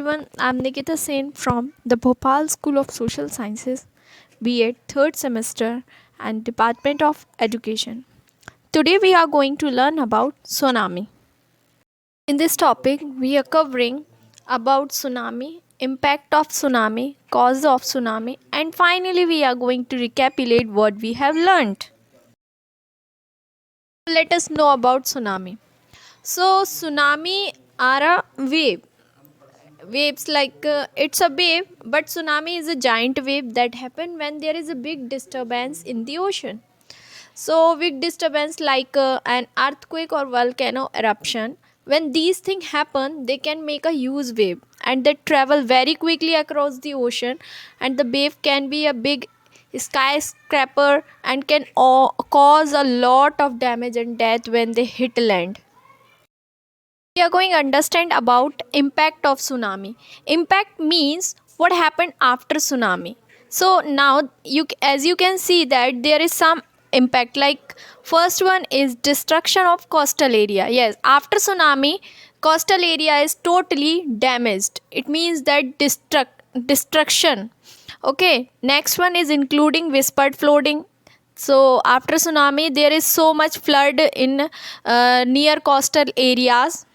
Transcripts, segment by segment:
everyone, I'm Nikita Sen from the Bhopal School of Social Sciences, B.Ed 3rd semester and Department of Education. Today we are going to learn about tsunami. In this topic, we are covering about tsunami, impact of tsunami, cause of tsunami, and finally we are going to recapitulate what we have learned. Let us know about tsunami. So tsunami are a waves it's a wave, but tsunami is a giant wave that happen when there is a big disturbance in the ocean. So big disturbance an earthquake or volcano eruption, when these things happen they can make a huge wave and they travel very quickly across the ocean, and the wave can be a big skyscraper and can cause a lot of damage and death when they hit land. We are going to understand about impact of tsunami. Impact means what happened after tsunami. So now as you can see that there is some impact, like first one is destruction of coastal area. Yes, after tsunami coastal area is totally damaged. It means that destruction. Okay, next one is including whispered flooding. So after tsunami there is so much flood in near coastal areas.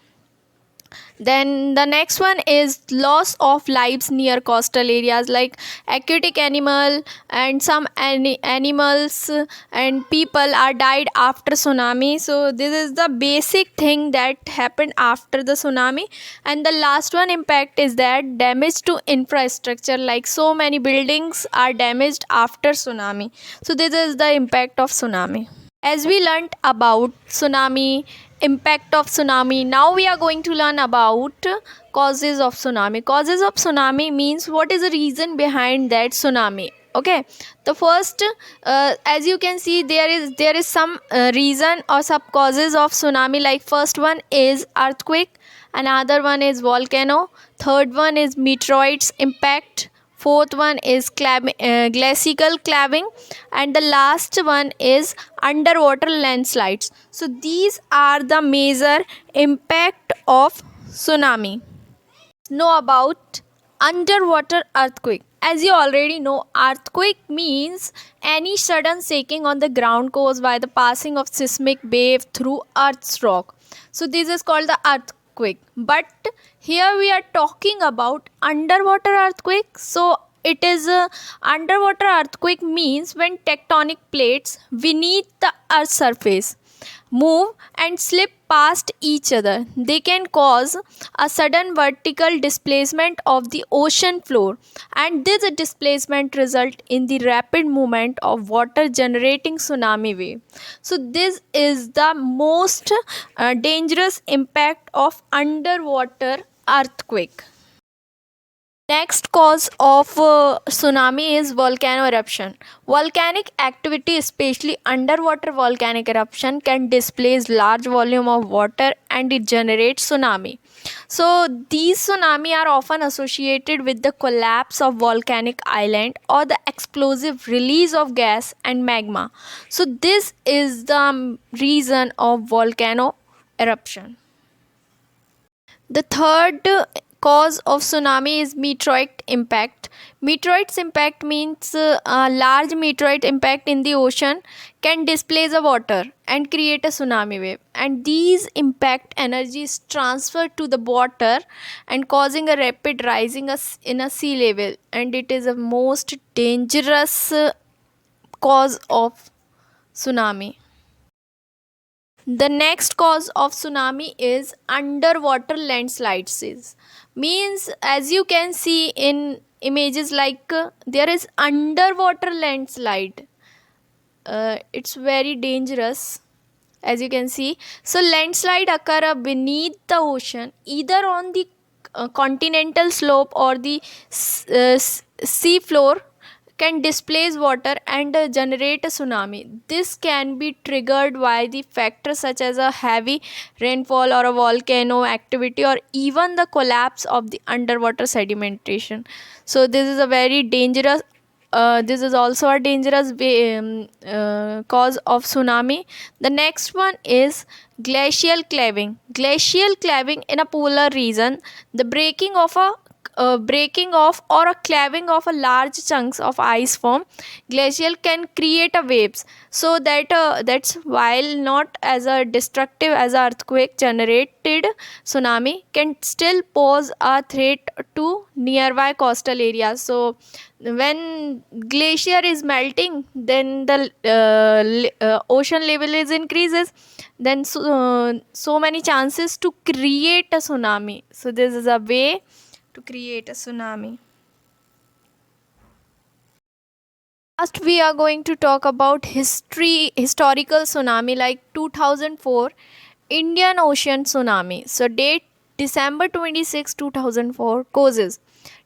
Then the next one is loss of lives near coastal areas, like aquatic animal and some animals and people are died after tsunami. So this is the basic thing that happened after the tsunami. And the last one impact is that damage to infrastructure, like so many buildings are damaged after tsunami. So this is the impact of tsunami. As we learnt about tsunami, impact of tsunami, now we are going to learn about causes of tsunami. Causes of tsunami means what is the reason behind that tsunami. Okay, the first, as you can see, there is some reason or sub causes of tsunami. Like first one is earthquake, another one is volcano, third one is meteoroids impact, fourth one is glacial claving, and the last one is underwater landslides. So these are the major impact of tsunami. Know about underwater earthquake. As you already know, earthquake means any sudden shaking on the ground caused by the passing of seismic wave through earth's rock. So this is called the earthquake. But here we are talking about underwater earthquake. So it is underwater earthquake means when tectonic plates beneath the earth's surface move and slip past each other. They can cause a sudden vertical displacement of the ocean floor, and this displacement result in the rapid movement of water generating tsunami wave. So this is the most dangerous impact of underwater earthquake. Next cause of tsunami is volcano eruption. Volcanic activity, especially underwater volcanic eruption, can displace large volume of water and it generates tsunami. So these tsunami are often associated with the collapse of volcanic island or the explosive release of gas and magma. So this is the reason of volcano eruption. The third cause of tsunami is meteoroid impact. Meteoroid's impact means a large meteoroid impact in the ocean can displace the water and create a tsunami wave. And these impact energy is transferred to the water and causing a rapid rising in a sea level. And it is a most dangerous cause of tsunami. The next cause of tsunami is underwater landslides. Means as you can see in images, there is underwater landslide. It's very dangerous, as you can see. So landslide occur beneath the ocean, either on the continental slope or the sea floor, can displace water and generate a tsunami. This can be triggered by the factors such as a heavy rainfall or a volcano activity or even the collapse of the underwater sedimentation. So this is a very dangerous this is also a dangerous cause of tsunami. The next one is glacial claving. Glacial claving in a polar region, the breaking of a breaking off or a claving of a large chunks of ice form glacial can create a waves. So that's while not as a destructive as a earthquake generated tsunami can still pose a threat to nearby coastal areas. So when glacier is melting, then the ocean level is increases, then so many chances to create a tsunami. So this is a way to create a tsunami. Last we are going to talk about historical tsunami like 2004 Indian Ocean tsunami. So date December 26, 2004 causes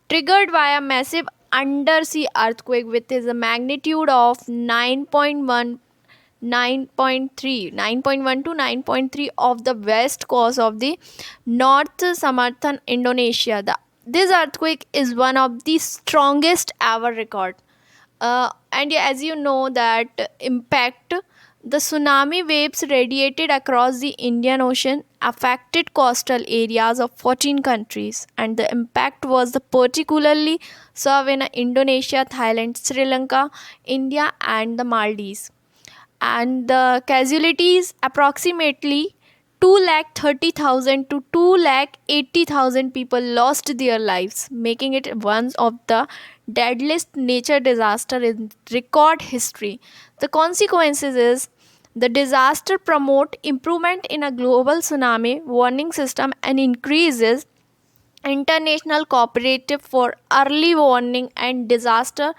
triggered by a massive undersea earthquake with a magnitude of 9.1 9.1 to 9.3 of the west coast of the North Sumatra, Indonesia. This earthquake is one of the strongest ever record. And yeah, as you know that impact, the tsunami waves radiated across the Indian Ocean affected coastal areas of 14 countries, and the impact was the particularly severe in Indonesia, Thailand, Sri Lanka, India, and the Maldives. And the casualties approximately 2,30,000 to 2,80,000 people lost their lives, making it one of the deadliest nature disaster in record history. The consequences is the disaster promote improvement in a global tsunami warning system and increases international cooperative for early warning and disaster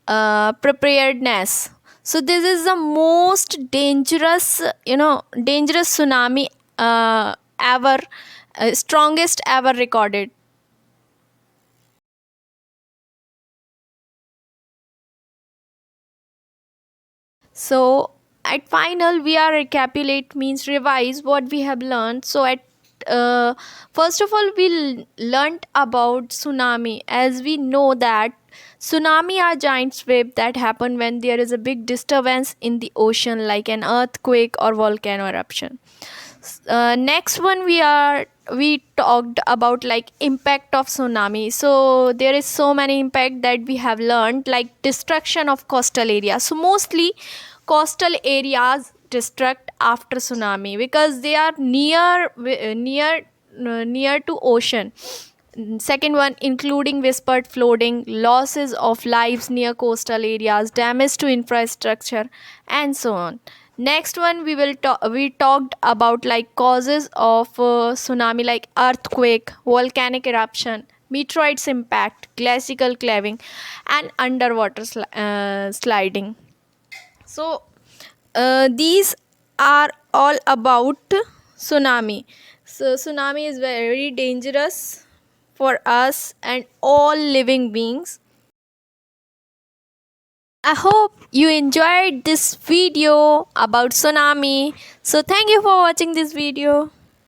preparedness. So this is the most dangerous, dangerous tsunami ever, strongest ever recorded. So at final we are recapitulate means revise what we have learned. So at uh, first of all we learned about tsunami. As we know that tsunami are giant waves that happen when there is a big disturbance in the ocean like an earthquake or volcano eruption. Next one we talked about like impact of tsunami. So there is so many impact that we have learned like destruction of coastal areas. So mostly coastal areas destruct after tsunami because they are near to ocean. Second one, including whispered flooding, losses of lives near coastal areas, damage to infrastructure, and so on. Next one, we talked about like causes of tsunami, like earthquake, volcanic eruption, meteorites impact, glacial claving, and underwater sliding. So these are all about tsunami. So tsunami is very dangerous for us and all living beings. I hope you enjoyed this video about tsunami. So thank you for watching this video.